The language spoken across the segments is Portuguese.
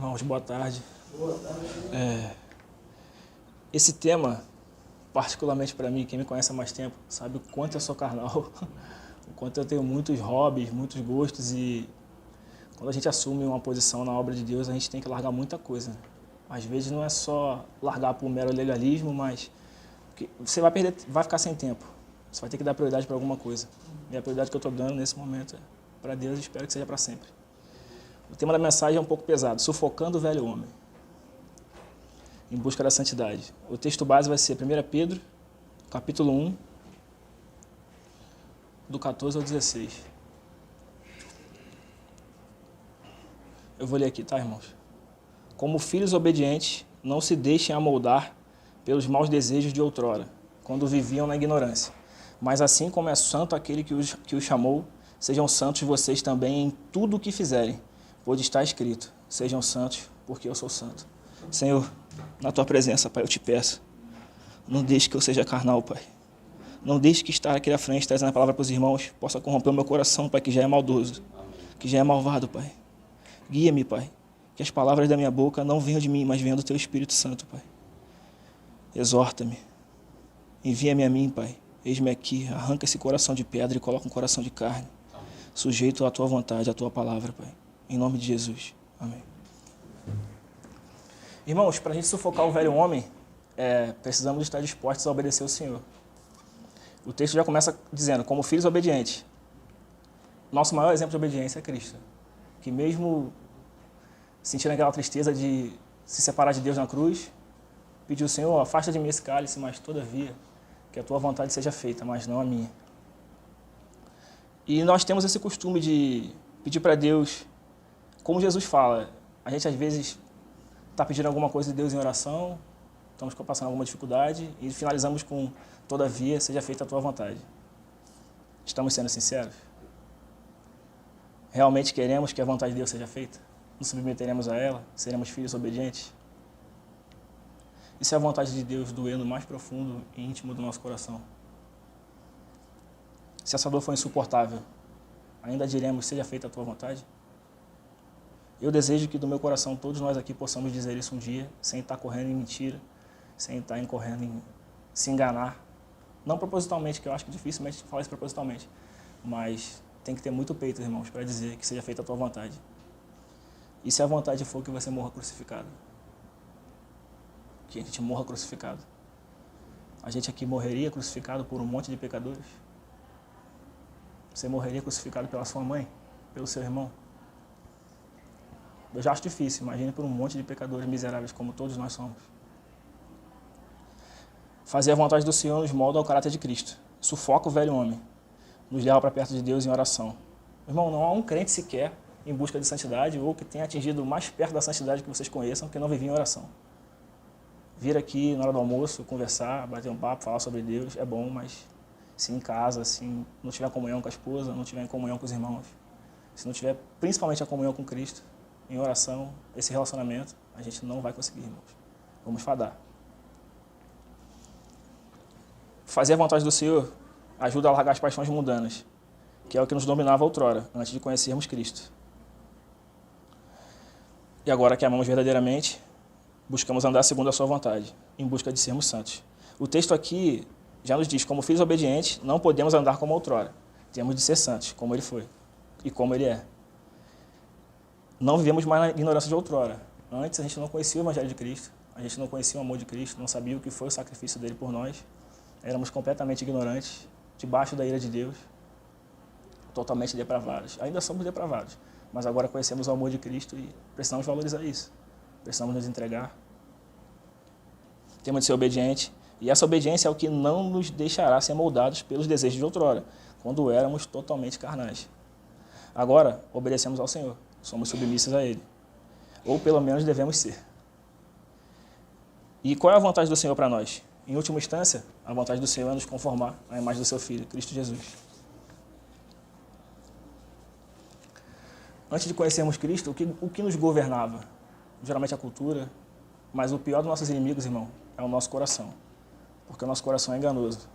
Irmãos, boa tarde. Boa tarde. Esse tema, particularmente para mim, quem me conhece há mais tempo, sabe o quanto eu sou carnal, o quanto eu tenho muitos hobbies, muitos gostos e quando a gente assume uma posição na obra de Deus, a gente tem que largar muita coisa. Às vezes não é só largar por mero legalismo, mas você vai ficar sem tempo. Você vai ter que dar prioridade para alguma coisa. E a prioridade que eu estou dando nesse momento é para Deus e espero que seja para sempre. O tema da mensagem é um pouco pesado, sufocando o velho homem, em busca da santidade. O texto base vai ser 1 Pedro, capítulo 1, do 14 ao 16. Eu vou ler aqui, tá, irmãos? Como filhos obedientes, não se deixem amoldar pelos maus desejos de outrora, quando viviam na ignorância. Mas assim como é santo aquele que os chamou, sejam santos vocês também em tudo o que fizerem, pois está escrito, sejam santos, porque eu sou santo. Senhor, na tua presença, Pai, eu te peço, não deixe que eu seja carnal, Pai. Não deixe que estar aqui à frente, trazendo a palavra para os irmãos, possa corromper o meu coração, Pai, que já é maldoso, que já é malvado, Pai. Guia-me, Pai, que as palavras da minha boca não venham de mim, mas venham do teu Espírito Santo, Pai. Exorta-me, envia-me a mim, Pai. Eis-me aqui, arranca esse coração de pedra e coloca um coração de carne, sujeito à tua vontade, à tua palavra, Pai. Em nome de Jesus. Amém. Irmãos, para a gente sufocar o velho homem, precisamos estar dispostos a obedecer o Senhor. O texto já começa dizendo, como filhos obedientes. Nosso maior exemplo de obediência é Cristo, que mesmo sentindo aquela tristeza de se separar de Deus na cruz, pediu ao Senhor, afasta de mim esse cálice, mas todavia, que a tua vontade seja feita, mas não a minha. E nós temos esse costume de pedir para Deus, como Jesus fala, a gente às vezes está pedindo alguma coisa de Deus em oração, estamos passando alguma dificuldade e finalizamos com, todavia, seja feita a tua vontade. Estamos sendo sinceros? Realmente queremos que a vontade de Deus seja feita? Nos submeteremos a ela? Seremos filhos obedientes? E se a vontade de Deus doer no mais profundo e íntimo do nosso coração? Se essa dor for insuportável, ainda diremos, seja feita a tua vontade? Eu desejo que do meu coração todos nós aqui possamos dizer isso um dia, sem estar correndo em mentira, sem estar correndo em se enganar. Não propositalmente, que eu acho que dificilmente falar isso propositalmente, mas tem que ter muito peito, irmãos, para dizer que seja feita a tua vontade. E se a vontade for que você morra crucificado? Que a gente morra crucificado. A gente aqui morreria crucificado por um monte de pecadores? Você morreria crucificado pela sua mãe? Pelo seu irmão? Eu já acho difícil, imagine por um monte de pecadores miseráveis como todos nós somos. Fazer a vontade do Senhor nos molda ao caráter de Cristo. Sufoca o velho homem. Nos leva para perto de Deus em oração. Irmão, não há um crente sequer em busca de santidade ou que tenha atingido mais perto da santidade que vocês conheçam que não vivia em oração. Vir aqui na hora do almoço, conversar, bater um papo, falar sobre Deus é bom, mas se em casa, se não tiver comunhão com a esposa, não tiver comunhão com os irmãos, se não tiver principalmente a comunhão com Cristo, em oração, esse relacionamento, a gente não vai conseguir, irmãos. Vamos fadar. Fazer a vontade do Senhor ajuda a largar as paixões mundanas, que é o que nos dominava outrora, antes de conhecermos Cristo. E agora que amamos verdadeiramente, buscamos andar segundo a sua vontade, em busca de sermos santos. O texto aqui já nos diz, como filhos obedientes, não podemos andar como outrora. Temos de ser santos, como ele foi e como ele é. Não vivemos mais na ignorância de outrora. Antes a gente não conhecia o Evangelho de Cristo, a gente não conhecia o amor de Cristo, não sabia o que foi o sacrifício dele por nós. Éramos completamente ignorantes, debaixo da ira de Deus, totalmente depravados. Ainda somos depravados, mas agora conhecemos o amor de Cristo e precisamos valorizar isso. Precisamos nos entregar. Temos de ser obedientes. E essa obediência é o que não nos deixará ser moldados pelos desejos de outrora, quando éramos totalmente carnais. Agora, obedecemos ao Senhor. Somos submissos a Ele. Ou pelo menos devemos ser. E qual é a vontade do Senhor para nós? Em última instância, a vontade do Senhor é nos conformar à imagem do seu Filho, Cristo Jesus. Antes de conhecermos Cristo, o que nos governava? Geralmente a cultura, mas o pior dos nossos inimigos, irmão, é o nosso coração. Porque o nosso coração é enganoso,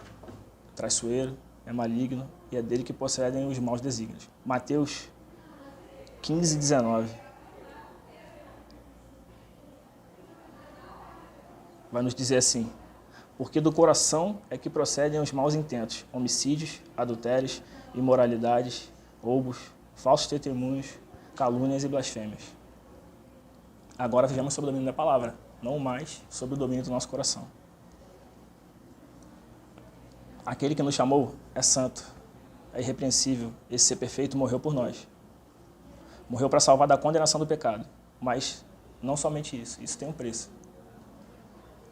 traiçoeiro, é maligno e é dele que procedem os maus desígnios. Mateus 15, 19. vai nos dizer assim: porque do coração é que procedem os maus intentos, homicídios, adultérios, imoralidades, roubos, falsos testemunhos, calúnias e blasfêmias. Agora vivemos sob o domínio da palavra, não mais sob o domínio do nosso coração. Aquele que nos chamou é santo, é irrepreensível, esse ser perfeito morreu por nós. Morreu para salvar da condenação do pecado, mas não somente isso, isso tem um preço.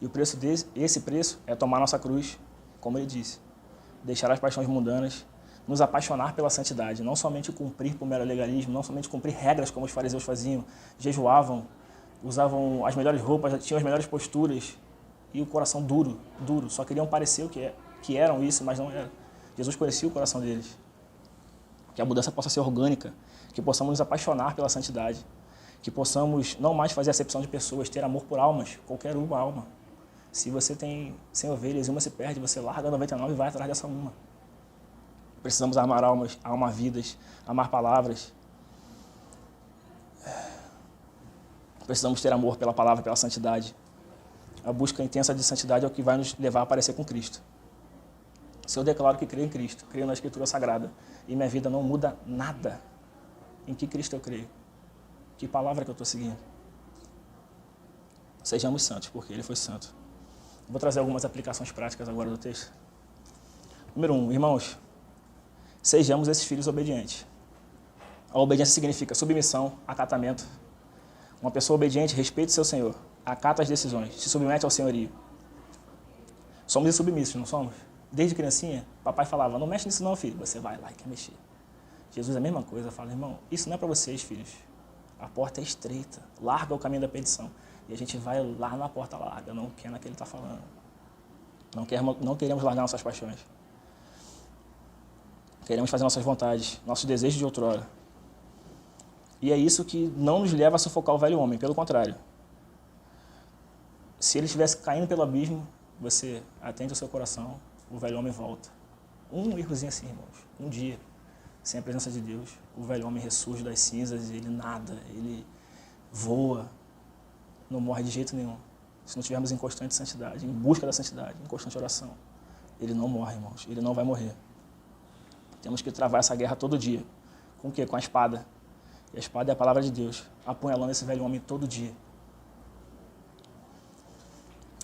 E o preço esse preço é tomar nossa cruz, como ele disse, deixar as paixões mundanas, nos apaixonar pela santidade, não somente cumprir por mero legalismo, não somente cumprir regras como os fariseus faziam, jejuavam, usavam as melhores roupas, tinham as melhores posturas, e o coração duro, só queriam parecer o que eram isso, mas não eram. Jesus conhecia o coração deles. Que a mudança possa ser orgânica, que possamos nos apaixonar pela santidade, que possamos não mais fazer acepção de pessoas, ter amor por almas, qualquer uma alma. Se você tem 100 ovelhas e uma se perde, você larga 99 e vai atrás dessa uma. Precisamos amar almas, amar vidas, amar palavras. Precisamos ter amor pela palavra, pela santidade. A busca intensa de santidade é o que vai nos levar a parecer com Cristo. Se eu declaro que creio em Cristo, creio na Escritura Sagrada, e minha vida não muda nada, em que Cristo eu creio? Que palavra que eu estou seguindo? Sejamos santos, porque Ele foi santo. Vou trazer algumas aplicações práticas agora do texto. Número 1, irmãos, sejamos esses filhos obedientes. A obediência significa submissão, acatamento. Uma pessoa obediente respeita o seu Senhor, acata as decisões, se submete ao senhorio. Somos insubmissos, não somos? Desde criancinha, papai falava: não mexe nisso não, filho. Você vai lá e quer mexer. Jesus é a mesma coisa, fala: irmão, isso não é para vocês, filhos. A porta é estreita, larga o caminho da perdição. E a gente vai lá na porta larga, não quer na que ele está falando. Não queremos largar nossas paixões. Queremos fazer nossas vontades, nossos desejos de outrora. E é isso que não nos leva a sufocar o velho homem, pelo contrário. Se ele estivesse caindo pelo abismo, você atende o seu coração, o velho homem volta. Um errozinho assim, irmãos, um dia, sem a presença de Deus, o velho homem ressurge das cinzas, ele nada, ele voa, não morre de jeito nenhum. Se não estivermos em constante santidade, em busca da santidade, em constante oração, ele não morre, irmãos, ele não vai morrer. Temos que travar essa guerra todo dia. Com o quê? Com a espada. E a espada é a palavra de Deus, apunhalando esse velho homem todo dia.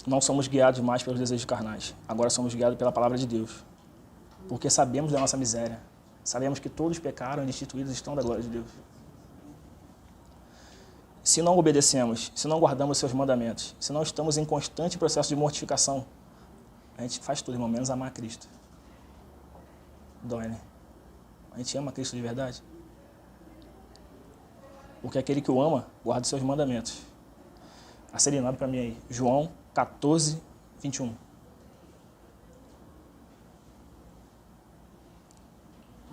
Não somos guiados mais pelos desejos carnais, agora somos guiados pela palavra de Deus. Porque sabemos da nossa miséria, sabemos que todos pecaram e destituídos estão da glória de Deus. Se não obedecemos, se não guardamos seus mandamentos, se não estamos em constante processo de mortificação, a gente faz tudo, irmão, menos amar a Cristo. Dói, né? A gente ama Cristo de verdade? Porque aquele que o ama, guarda os seus mandamentos. Acenado para mim aí, João 14, 21.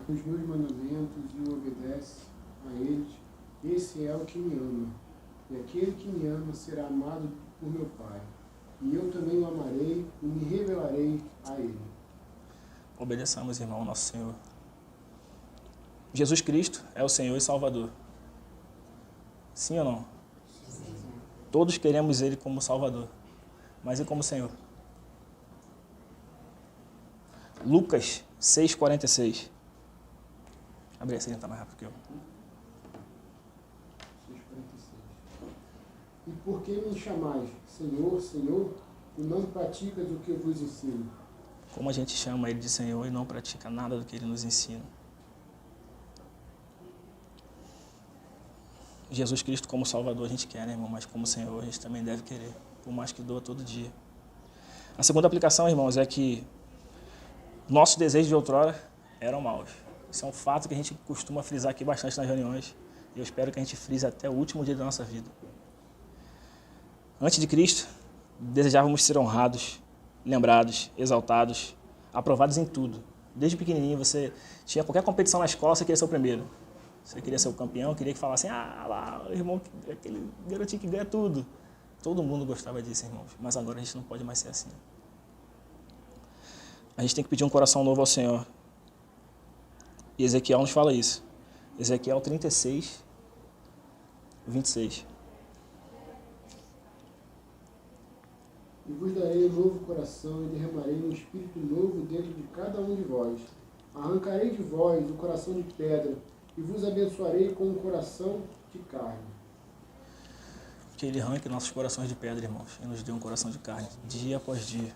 Os meus mandamentos e obedece a eles, esse é o que me ama. E aquele que me ama será amado por meu Pai. E eu também o amarei e me revelarei a ele. Obedeçamos, irmão, ao nosso Senhor. Jesus Cristo é o Senhor e Salvador. Sim ou não? Sim. Todos queremos Ele como Salvador. Mas e como Senhor? Lucas 6,46. Abre essa, ele está mais rápido que eu. 6,46. E por que me chamais Senhor, Senhor, e não praticas o que eu vos ensino? Como a gente chama Ele de Senhor e não pratica nada do que Ele nos ensina. Jesus Cristo como Salvador a gente quer, né, irmão? Mas como Senhor a gente também deve querer, por mais que doa todo dia. A segunda aplicação, irmãos, é que nossos desejos de outrora eram maus. Isso é um fato que a gente costuma frisar aqui bastante nas reuniões. E eu espero que a gente frise até o último dia da nossa vida. Antes de Cristo, desejávamos ser honrados, lembrados, exaltados, aprovados em tudo. Desde pequenininho, você tinha qualquer competição na escola, você queria ser o primeiro. Você queria ser o campeão, queria que falassem: ah, lá, o irmão, aquele garotinho que ganha tudo. Todo mundo gostava disso, irmãos. Mas agora a gente não pode mais ser assim. A gente tem que pedir um coração novo ao Senhor. E Ezequiel nos fala isso. Ezequiel 36, 26. E vos darei um novo coração e derramarei um espírito novo dentro de cada um de vós. Arrancarei de vós o coração de pedra e vos abençoarei com um coração de carne. Que Ele arranque nossos corações de pedra, irmãos, e nos dê um coração de carne, dia após dia.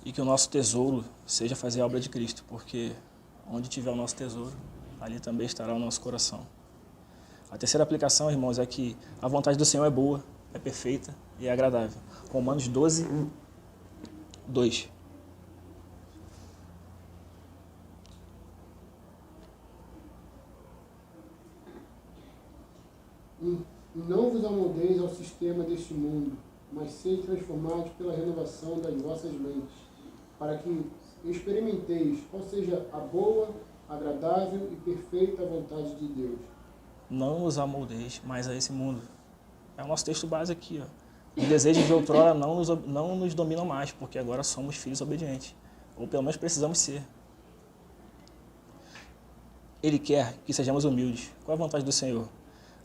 E que o nosso tesouro seja fazer a obra de Cristo, porque onde tiver o nosso tesouro, ali também estará o nosso coração. A terceira aplicação, irmãos, é que a vontade do Senhor é boa, é perfeita e é agradável. Romanos 12, 2. Não vos amoldeis ao sistema deste mundo, mas sede transformados pela renovação das vossas mentes, para que experimenteis qual seja a boa, agradável e perfeita vontade de Deus. Não os amoldeis mais a esse mundo. É o nosso texto base aqui, ó. Os desejos de outrora não nos dominam mais, porque agora somos filhos obedientes. Ou pelo menos precisamos ser. Ele quer que sejamos humildes. Qual é a vontade do Senhor?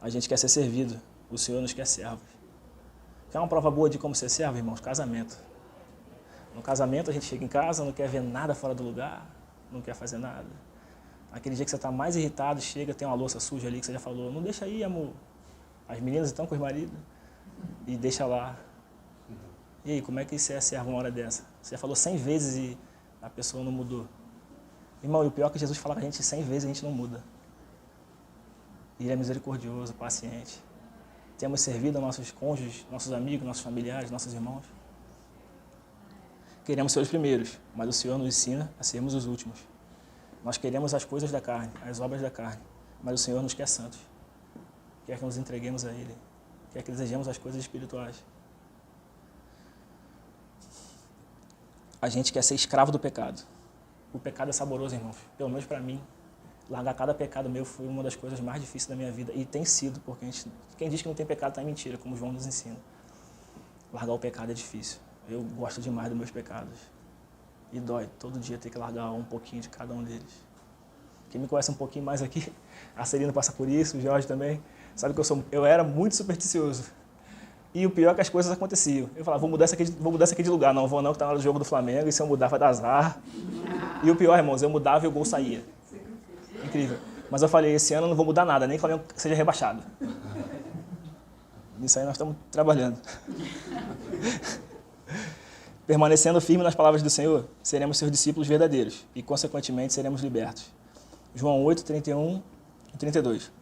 A gente quer ser servido. O Senhor nos quer servos. Quer uma prova boa de como ser servo, irmãos? Casamento. No casamento a gente chega em casa, não quer ver nada fora do lugar, não quer fazer nada. Aquele dia que você está mais irritado, chega, tem uma louça suja ali que você já falou, não deixa aí, amor. As meninas estão com os maridos e deixa lá. E aí, como é que você é servo uma hora dessa? Você já falou 100 vezes e a pessoa não mudou. Irmão, e o pior é que Jesus fala com a gente 100 vezes e a gente não muda. E Ele é misericordioso, paciente. Temos servido a nossos cônjuges, nossos amigos, nossos familiares, nossos irmãos. Queremos ser os primeiros, mas o Senhor nos ensina a sermos os últimos. Nós queremos as coisas da carne, as obras da carne, mas o Senhor nos quer santos. Quer que nos entreguemos a Ele, quer que desejemos as coisas espirituais. A gente quer ser escravo do pecado. O pecado é saboroso, irmãos. Pelo menos para mim, largar cada pecado meu foi uma das coisas mais difíceis da minha vida. E tem sido, porque quem diz que não tem pecado está em mentira, como João nos ensina. Largar o pecado é difícil. Eu gosto demais dos meus pecados. E dói todo dia ter que largar um pouquinho de cada um deles. Quem me conhece um pouquinho mais aqui, a Celina passa por isso, o Jorge também, sabe que eu era muito supersticioso. E o pior é que as coisas aconteciam. Eu falava, vou mudar isso aqui de lugar. Não vou não, que está no jogo do Flamengo, e se eu mudar vai dar azar. E o pior, irmãos, eu mudava e o gol saía. Incrível. Mas eu falei, esse ano eu não vou mudar nada, nem que o Flamengo seja rebaixado. Nisso aí nós estamos trabalhando. Permanecendo firme nas palavras do Senhor, seremos seus discípulos verdadeiros e, consequentemente, seremos libertos. João 8, 31 e 32.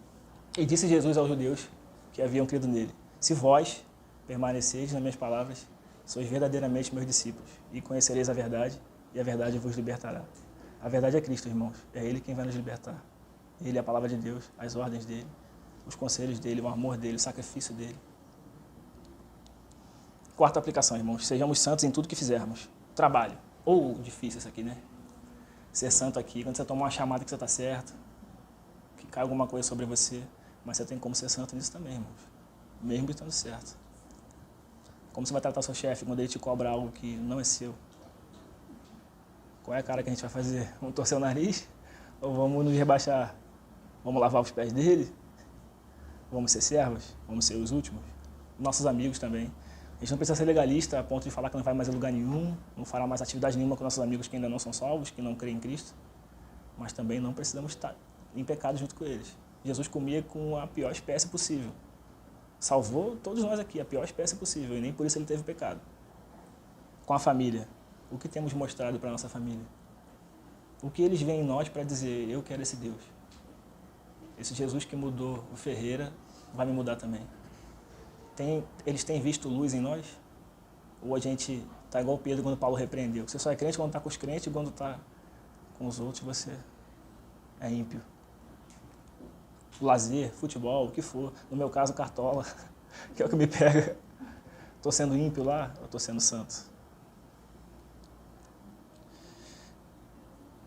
E disse Jesus aos judeus que haviam crido nele, se vós permaneceis nas minhas palavras, sois verdadeiramente meus discípulos, e conhecereis a verdade, e a verdade vos libertará. A verdade é Cristo, irmãos. É Ele quem vai nos libertar. Ele é a palavra de Deus, as ordens dEle, os conselhos dEle, o amor dEle, o sacrifício dEle. Quarta aplicação, irmãos. Sejamos santos em tudo que fizermos. Trabalho. Ou difícil isso aqui, né? Ser santo aqui, quando você toma uma chamada que você está certo, que cai alguma coisa sobre você, mas você tem como ser santo nisso também, irmãos. Mesmo estando certo. Como você vai tratar seu chefe quando ele te cobra algo que não é seu? Qual é a cara que a gente vai fazer? Vamos torcer o nariz? Ou vamos nos rebaixar? Vamos lavar os pés dele? Vamos ser servos? Vamos ser os últimos? Nossos amigos também. A gente não precisa ser legalista a ponto de falar que não vai mais a lugar nenhum, não fará mais atividade nenhuma com nossos amigos que ainda não são salvos, que não creem em Cristo. Mas também não precisamos estar em pecado junto com eles. Jesus comia com a pior espécie possível. Salvou todos nós aqui, a pior espécie possível, e nem por isso ele teve pecado. Com a família. O que temos mostrado para a nossa família? O que eles veem em nós para dizer, eu quero esse Deus. Esse Jesus que mudou o Ferreira vai me mudar também. Eles têm visto luz em nós? Ou a gente está igual Pedro quando Paulo repreendeu? Você só é crente quando está com os crentes e quando está com os outros você é ímpio. Lazer, futebol, o que for. No meu caso, cartola, que é o que me pega. Estou sendo ímpio lá ou estou sendo santo?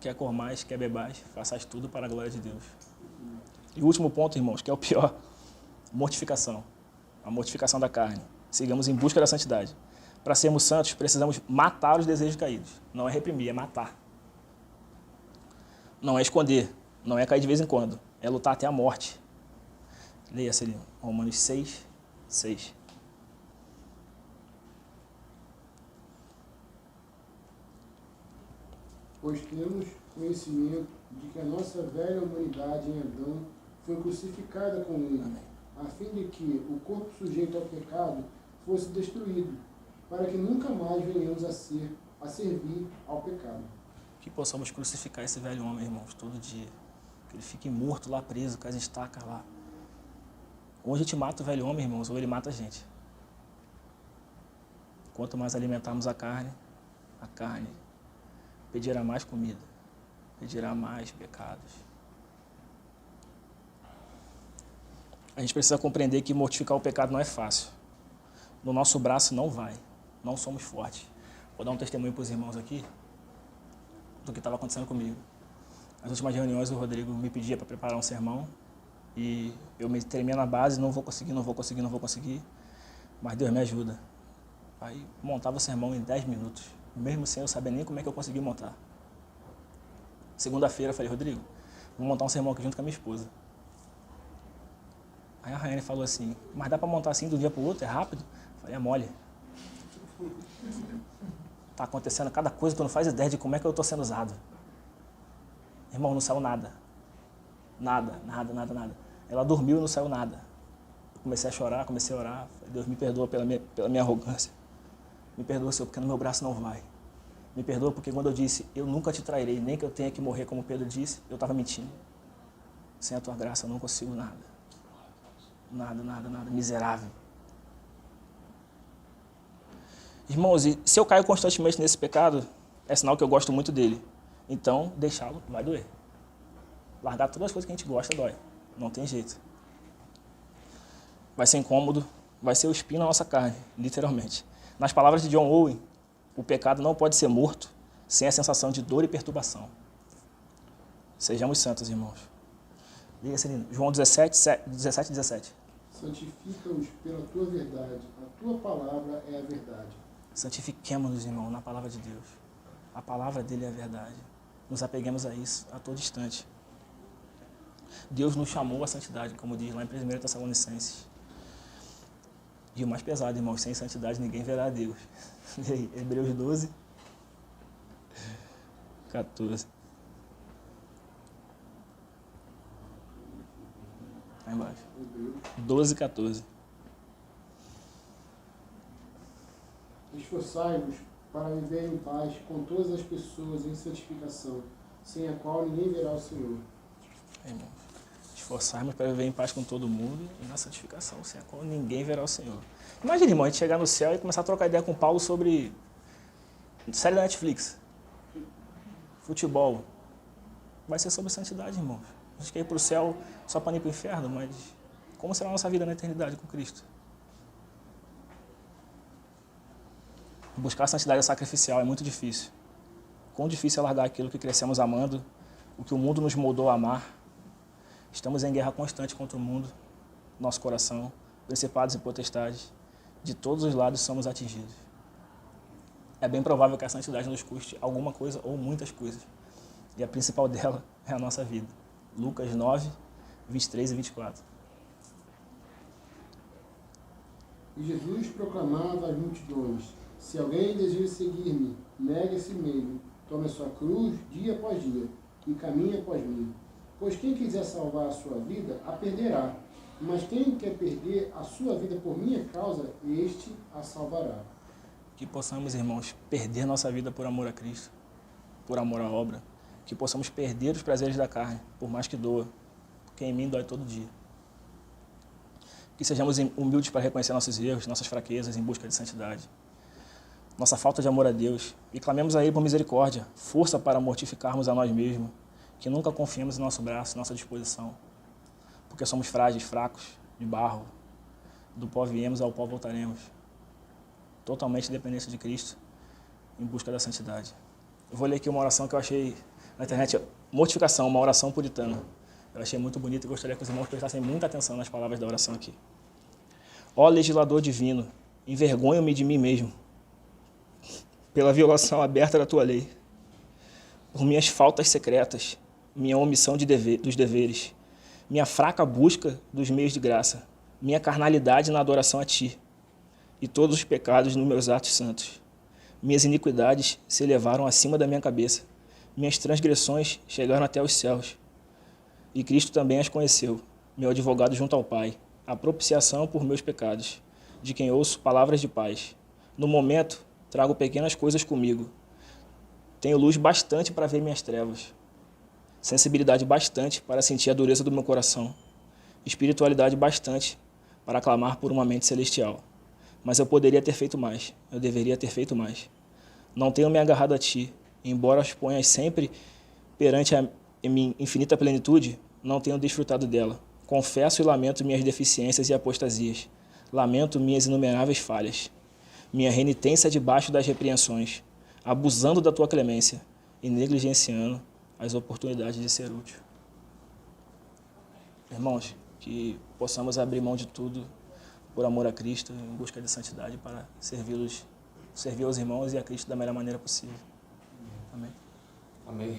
Quer comais, quer bebais, façais tudo para a glória de Deus. E o último ponto, irmãos, que é o pior, mortificação. A mortificação da carne. Sigamos em busca da santidade. Para sermos santos, precisamos matar os desejos caídos. Não é reprimir, é matar. Não é esconder, não é cair de vez em quando. É lutar até a morte. Leia-se ali, Romanos 6, 6. pois temos conhecimento de que a nossa velha humanidade em Adão foi crucificada com ele, a fim de que o corpo sujeito ao pecado fosse destruído, para que nunca mais venhamos a servir ao pecado. Que possamos crucificar esse velho homem, irmãos, todo dia. Que ele fique morto lá, preso, com as estacas lá. Ou a gente mata o velho homem, irmãos, ou ele mata a gente. Quanto mais alimentarmos a carne pedirá mais comida, pedirá mais pecados. A gente precisa compreender que mortificar o pecado não é fácil. No nosso braço não vai, não somos fortes. Vou dar um testemunho para os irmãos aqui do que estava acontecendo comigo. Nas últimas reuniões, o Rodrigo me pedia para preparar um sermão e eu me tremia na base, não vou conseguir, mas Deus me ajuda. Aí montava o sermão em 10 minutos, mesmo sem eu saber nem como é que eu consegui montar. Segunda-feira eu falei, Rodrigo, vou montar um sermão aqui junto com a minha esposa. Aí a Raiane falou assim, mas dá para montar assim de um dia para o outro, é rápido? Eu falei, é mole. Tá acontecendo cada coisa, tu não faz ideia de como é que eu estou sendo usado. Irmão, não saiu nada. Nada. Ela dormiu e não saiu nada. Eu comecei a chorar, comecei a orar. Deus, me perdoa pela minha arrogância. Me perdoa, Senhor, porque no meu braço não vai. Me perdoa porque quando eu disse, eu nunca te trairei, nem que eu tenha que morrer, como Pedro disse, eu estava mentindo. Sem a tua graça eu não consigo nada. Nada. Miserável. Irmãos, e se eu caio constantemente nesse pecado, é sinal que eu gosto muito dele. Então, deixá-lo vai doer. Largar todas as coisas que a gente gosta dói. Não tem jeito. Vai ser incômodo, vai ser o espinho na nossa carne, literalmente. Nas palavras de John Owen, o pecado não pode ser morto sem a sensação de dor e perturbação. Sejamos santos, irmãos. Liga, Celino. João 17, 17. Santifica-os pela tua verdade. A tua palavra é a verdade. Santifiquemo-nos, irmão, na palavra de Deus. A palavra dele é a verdade. Nos apeguemos a isso a todo instante. Deus nos chamou à santidade, como diz lá em 1 Tessalonicenses. E o mais pesado, irmãos, sem santidade ninguém verá a Deus. E aí, Hebreus 12, 14. Lá embaixo. 12, 14. Esforçai-vos para viver em paz com todas as pessoas em santificação, sem a qual ninguém verá o Senhor. Irmãos, esforçarmos para viver em paz com todo mundo e na santificação, sem a qual ninguém verá o Senhor. Imagina, irmão, a gente chegar no céu e começar a trocar ideia com Paulo sobre série da Netflix, futebol. Vai ser sobre santidade, irmãos. A gente quer ir para o céu só para ir para o inferno, mas como será a nossa vida na eternidade com Cristo? Buscar a santidade sacrificial é muito difícil. Quão difícil é largar aquilo que crescemos amando, o que o mundo nos moldou a amar. Estamos em guerra constante contra o mundo, nosso coração, principados e potestades. De todos os lados somos atingidos. É bem provável que a santidade nos custe alguma coisa ou muitas coisas. E a principal dela é a nossa vida. Lucas 9, 23 e 24. E Jesus proclamava às multidões: se alguém deseja seguir-me, negue a si mesmo, tome a sua cruz dia após dia e caminhe após mim. Pois quem quiser salvar a sua vida, a perderá. Mas quem quer perder a sua vida por minha causa, este a salvará. Que possamos, irmãos, perder nossa vida por amor a Cristo, por amor à obra. Que possamos perder os prazeres da carne, por mais que doa, porque em mim dói todo dia. Que sejamos humildes para reconhecer nossos erros, nossas fraquezas em busca de santidade. Nossa falta de amor a Deus. E clamemos a Ele por misericórdia, força para mortificarmos a nós mesmos, que nunca confiemos em nosso braço, nossa disposição. Porque somos frágeis, fracos, de barro. Do pó viemos, ao pó voltaremos. Totalmente dependência de Cristo, em busca da santidade. Eu vou ler aqui uma oração que eu achei na internet, mortificação, uma oração puritana. Eu achei muito bonita e gostaria que os irmãos prestassem muita atenção nas palavras da oração aqui. Ó legislador divino, envergonho-me de mim mesmo, pela violação aberta da tua lei, por minhas faltas secretas, minha omissão dos deveres, minha fraca busca dos meios de graça, minha carnalidade na adoração a ti, e todos os pecados nos meus atos santos. Minhas iniquidades se elevaram acima da minha cabeça, Minhas transgressões chegaram até os céus, e Cristo também as conheceu, meu advogado junto ao Pai, a propiciação por meus pecados, de quem ouço palavras de paz. No momento, trago pequenas coisas comigo. Tenho luz bastante para ver minhas trevas, sensibilidade bastante para sentir a dureza do meu coração, espiritualidade bastante para clamar por uma mente celestial. Mas eu poderia ter feito mais, eu deveria ter feito mais. Não tenho me agarrado a ti, embora as ponhas sempre perante a minha infinita plenitude, não tenho desfrutado dela. Confesso e lamento minhas deficiências e apostasias. Lamento minhas inumeráveis falhas. Minha renitência debaixo das repreensões, abusando da tua clemência e negligenciando as oportunidades de ser útil. Irmãos, que possamos abrir mão de tudo por amor a Cristo, em busca de santidade, para servir aos irmãos e a Cristo da melhor maneira possível. Amém. Amém.